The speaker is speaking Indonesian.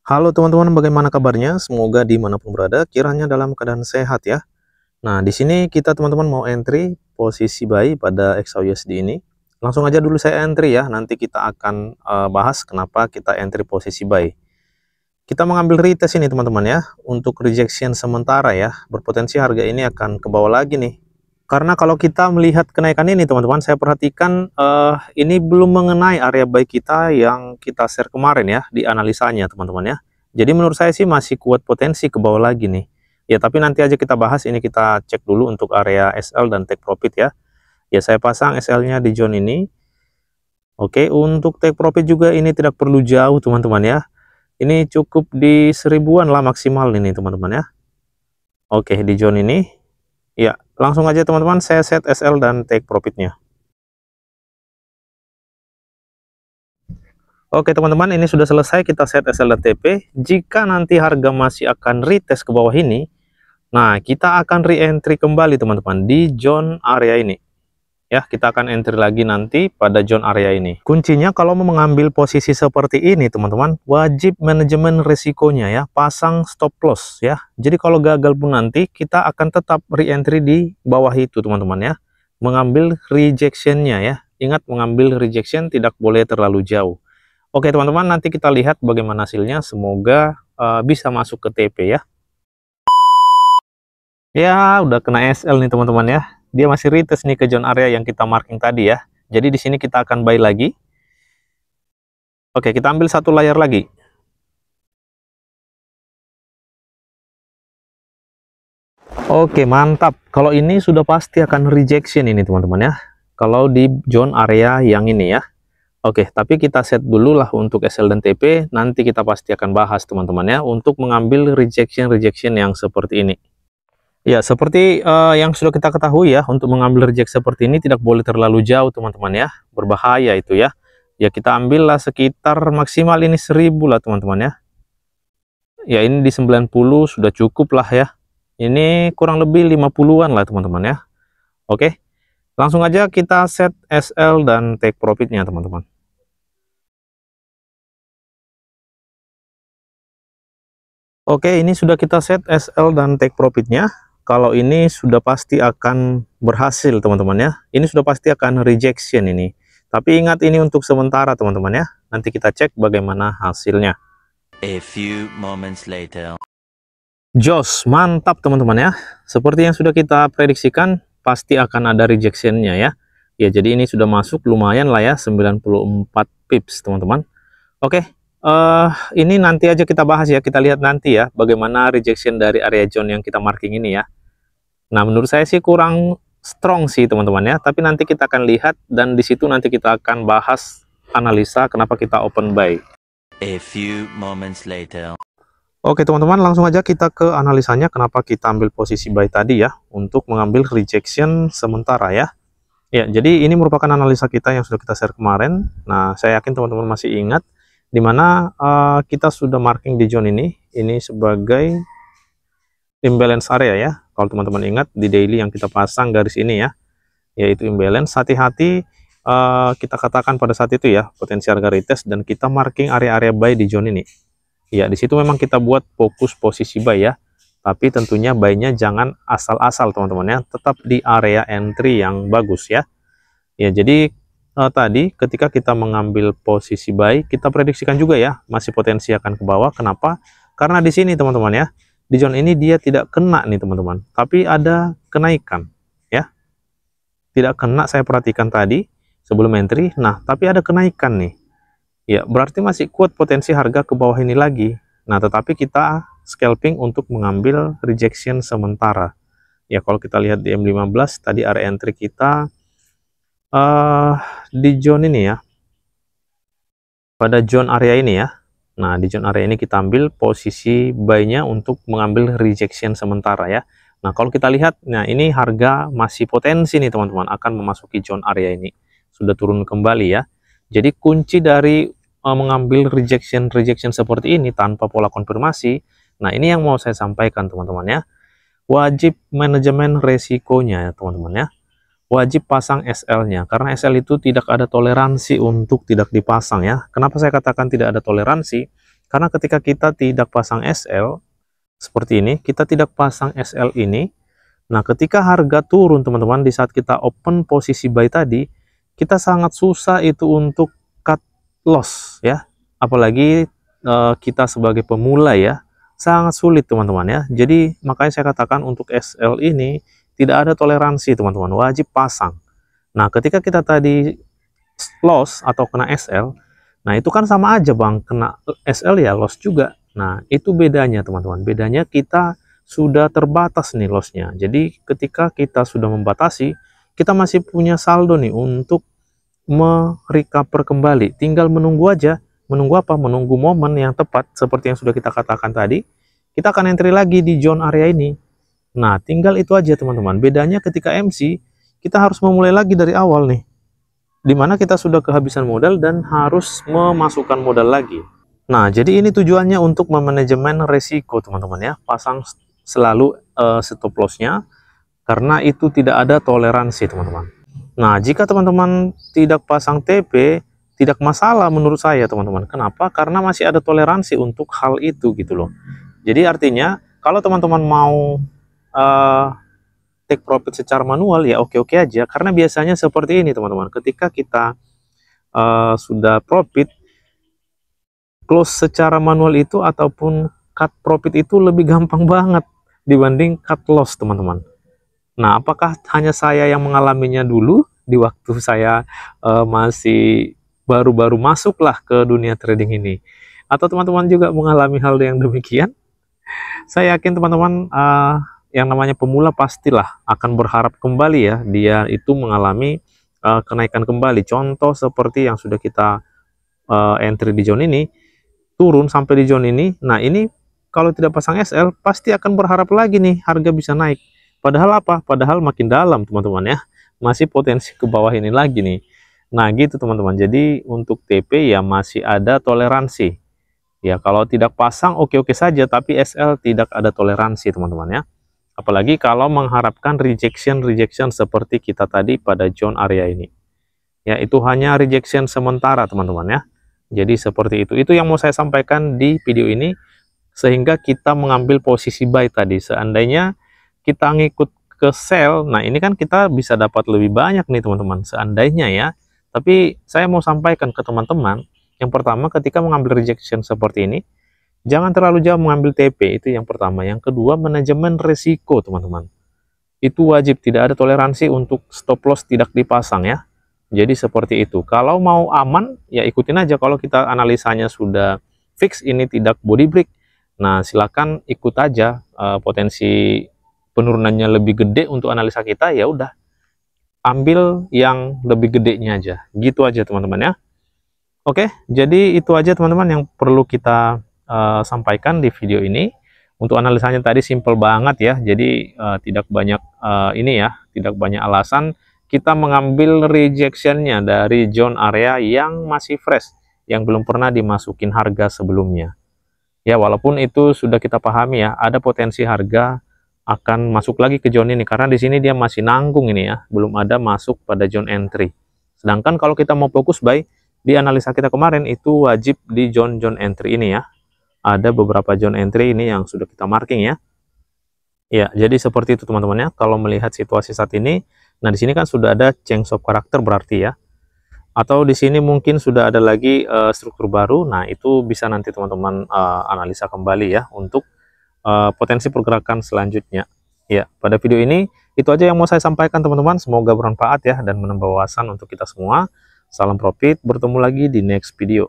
Halo teman-teman, bagaimana kabarnya? Semoga dimanapun berada, kiranya dalam keadaan sehat ya. Nah, di sini kita teman-teman mau entry posisi buy pada XAUSD ini. Langsung aja dulu saya entry ya, nanti kita akan bahas kenapa kita entry posisi buy. Kita mengambil retest ini teman-teman ya, untuk rejection sementara ya, berpotensi harga ini akan ke bawah lagi nih. Karena kalau kita melihat kenaikan ini teman-teman, saya perhatikan ini belum mengenai area buy kita yang kita share kemarin ya, di analisanya teman-teman ya. Jadi menurut saya sih masih kuat potensi ke bawah lagi nih. Ya tapi nanti aja kita bahas, ini kita cek dulu untuk area SL dan take profit ya. Ya saya pasang SL-nya di zone ini. Oke, untuk take profit juga ini tidak perlu jauh teman-teman ya. Ini cukup di 1000-an lah maksimal ini teman-teman ya. Oke, di zone ini. Ya, langsung aja teman-teman saya set SL dan take profitnya. Oke teman-teman, ini sudah selesai kita set SL dan TP. Jika nanti harga masih akan retest ke bawah ini, nah kita akan re-entry kembali teman-teman di zone area ini. Ya, kita akan entry lagi nanti pada zone area ini. Kuncinya kalau mau mengambil posisi seperti ini teman-teman, wajib manajemen risikonya ya, pasang stop loss ya. Jadi kalau gagal pun nanti kita akan tetap re-entry di bawah itu teman-teman ya. Mengambil rejectionnya ya. Ingat, mengambil rejection tidak boleh terlalu jauh. Oke teman-teman, nanti kita lihat bagaimana hasilnya. Semoga bisa masuk ke TP ya. Ya, udah kena SL nih teman-teman ya. Dia masih retest nih ke zone area yang kita marking tadi ya. Jadi di sini kita akan buy lagi. Oke, kita ambil satu layar lagi. Oke, mantap. Kalau ini sudah pasti akan rejection ini teman-teman ya. Kalau di zone area yang ini ya. Oke, tapi kita set dulu lah untuk SL dan TP. Nanti kita pasti akan bahas teman-teman ya. Untuk mengambil rejection yang seperti ini. Ya, seperti yang sudah kita ketahui ya, untuk mengambil reject seperti ini tidak boleh terlalu jauh teman-teman ya, berbahaya itu ya. Ya kita ambillah sekitar maksimal ini 1000 lah teman-teman ya. Ya ini di 90 sudah cukup lah ya. Ini kurang lebih 50-an lah teman-teman ya. Oke, langsung aja kita set SL dan take profitnya teman-teman. Oke, ini sudah kita set SL dan take profitnya. Kalau ini sudah pasti akan berhasil teman-teman ya. Ini sudah pasti akan rejection ini. Tapi ingat, ini untuk sementara teman-teman ya. Nanti kita cek bagaimana hasilnya. A few moments later. Jos, mantap teman-teman ya. Seperti yang sudah kita prediksikan, pasti akan ada rejectionnya ya. Ya, jadi ini sudah masuk lumayan lah ya, 94 pips teman-teman. Oke. Ini nanti aja kita bahas ya, kita lihat nanti ya bagaimana rejection dari area zone yang kita marking ini ya. Nah menurut saya sih kurang strong sih teman-teman ya, tapi nanti kita akan lihat dan di situ nanti kita akan bahas analisa kenapa kita open buy. A few moments later. Oke teman-teman, langsung aja kita ke analisanya kenapa kita ambil posisi buy tadi ya, untuk mengambil rejection sementara ya. Ya, jadi ini merupakan analisa kita yang sudah kita share kemarin. Nah saya yakin teman-teman masih ingat dimana kita sudah marking di zone ini sebagai imbalance area ya. Kalau teman-teman ingat di daily yang kita pasang garis ini ya, yaitu imbalance. Hati-hati, kita katakan pada saat itu ya, potensi harga retest dan kita marking area-area buy di zone ini. Ya, di situ memang kita buat fokus posisi buy ya. Tapi tentunya buy-nya jangan asal-asal teman-teman ya, tetap di area entry yang bagus ya. Ya, jadi tadi ketika kita mengambil posisi buy, kita prediksikan juga ya, masih potensi akan ke bawah. Kenapa? Karena di sini teman-teman ya, di zone ini dia tidak kena nih teman-teman, tapi ada kenaikan ya. Tidak kena, saya perhatikan tadi sebelum entry. Nah tapi ada kenaikan nih ya, berarti masih kuat potensi harga ke bawah ini lagi. Nah tetapi kita scalping untuk mengambil rejection sementara ya. Kalau kita lihat di M15 tadi area entry kita di zone ini ya, pada zone area ini ya. Nah, di zone area ini kita ambil posisi buy-nya untuk mengambil rejection sementara ya. Nah, kalau kita lihat, nah ini harga masih potensi nih teman-teman akan memasuki zone area ini. Sudah turun kembali ya. Jadi kunci dari mengambil rejection seperti ini tanpa pola konfirmasi. Nah, ini yang mau saya sampaikan teman-teman ya. Wajib manajemen resikonya ya teman-teman ya. Wajib pasang SL-nya, karena SL itu tidak ada toleransi untuk tidak dipasang ya. Kenapa saya katakan tidak ada toleransi? Karena ketika kita tidak pasang SL seperti ini, kita tidak pasang SL ini, nah ketika harga turun teman-teman, di saat kita open posisi buy tadi, kita sangat susah itu untuk cut loss ya, apalagi kita sebagai pemula ya, sangat sulit teman-teman ya. Jadi makanya saya katakan untuk SL ini tidak ada toleransi teman-teman, wajib pasang. Nah ketika kita tadi loss atau kena SL, nah itu kan sama aja bang, kena SL ya loss juga. Nah itu bedanya teman-teman, bedanya kita sudah terbatas nih lossnya. Jadi ketika kita sudah membatasi, kita masih punya saldo nih untuk merecover kembali, tinggal menunggu aja. Menunggu apa? Menunggu momen yang tepat seperti yang sudah kita katakan tadi. Kita akan entry lagi di zone area ini. Nah tinggal itu aja teman-teman, bedanya ketika MC kita harus memulai lagi dari awal nih, dimana kita sudah kehabisan modal dan harus memasukkan modal lagi. Nah jadi ini tujuannya untuk memanajemen resiko teman-teman ya, pasang selalu stop lossnya, karena itu tidak ada toleransi teman-teman. Nah jika teman-teman tidak pasang TP, tidak masalah menurut saya teman-teman. Kenapa? Karena masih ada toleransi untuk hal itu gitu loh. Jadi artinya kalau teman-teman mau take profit secara manual ya oke-oke aja, karena biasanya seperti ini teman-teman, ketika kita sudah profit, close secara manual itu ataupun cut profit itu lebih gampang banget dibanding cut loss teman-teman. Nah apakah hanya saya yang mengalaminya dulu di waktu saya masih baru-baru masuklah ke dunia trading ini, atau teman-teman juga mengalami hal yang demikian? Saya yakin teman-teman yang namanya pemula pastilah akan berharap kembali ya, dia itu mengalami kenaikan kembali. Contoh seperti yang sudah kita entry di zone ini, turun sampai di zone ini. Nah ini kalau tidak pasang SL pasti akan berharap lagi nih harga bisa naik. Padahal apa? Padahal makin dalam teman-teman ya, masih potensi ke bawah ini lagi nih. Nah gitu teman-teman, jadi untuk TP ya masih ada toleransi ya. Kalau tidak pasang oke-oke saja, tapi SL tidak ada toleransi teman-teman ya. Apalagi kalau mengharapkan rejection seperti kita tadi pada zone area ini. Ya, itu hanya rejection sementara, teman-teman ya. Jadi seperti itu. Itu yang mau saya sampaikan di video ini, sehingga kita mengambil posisi buy tadi. Seandainya kita ngikut ke sell, nah ini kan kita bisa dapat lebih banyak nih, teman-teman. Seandainya ya. Tapi saya mau sampaikan ke teman-teman, yang pertama ketika mengambil rejection seperti ini, jangan terlalu jauh mengambil TP, itu yang pertama. Yang kedua, manajemen risiko teman-teman. Itu wajib, tidak ada toleransi untuk stop loss tidak dipasang ya. Jadi seperti itu. Kalau mau aman, ya ikutin aja. Kalau kita analisanya sudah fix ini tidak body break, nah silakan ikut aja. Potensi penurunannya lebih gede untuk analisa kita, ya udah ambil yang lebih gedenya aja. Gitu aja teman-teman ya. Oke, jadi itu aja teman-teman yang perlu kita sampaikan di video ini. Untuk analisanya tadi simple banget ya, jadi tidak banyak ini ya, tidak banyak alasan. Kita mengambil rejectionnya dari zone area yang masih fresh, yang belum pernah dimasukin harga sebelumnya ya. Walaupun itu sudah kita pahami ya, ada potensi harga akan masuk lagi ke zone ini, karena di sini dia masih nanggung ini ya, belum ada masuk pada zone entry. Sedangkan kalau kita mau fokus buy, di analisa kita kemarin itu wajib di zone entry ini ya. Ada beberapa zone entry ini yang sudah kita marking ya. Ya, jadi seperti itu teman-teman ya. Kalau melihat situasi saat ini, nah di sini kan sudah ada change of karakter berarti ya. Atau di sini mungkin sudah ada lagi struktur baru. Nah, itu bisa nanti teman-teman analisa kembali ya untuk potensi pergerakan selanjutnya. Ya, pada video ini itu aja yang mau saya sampaikan teman-teman. Semoga bermanfaat ya dan menambah wawasan untuk kita semua. Salam profit, bertemu lagi di next video.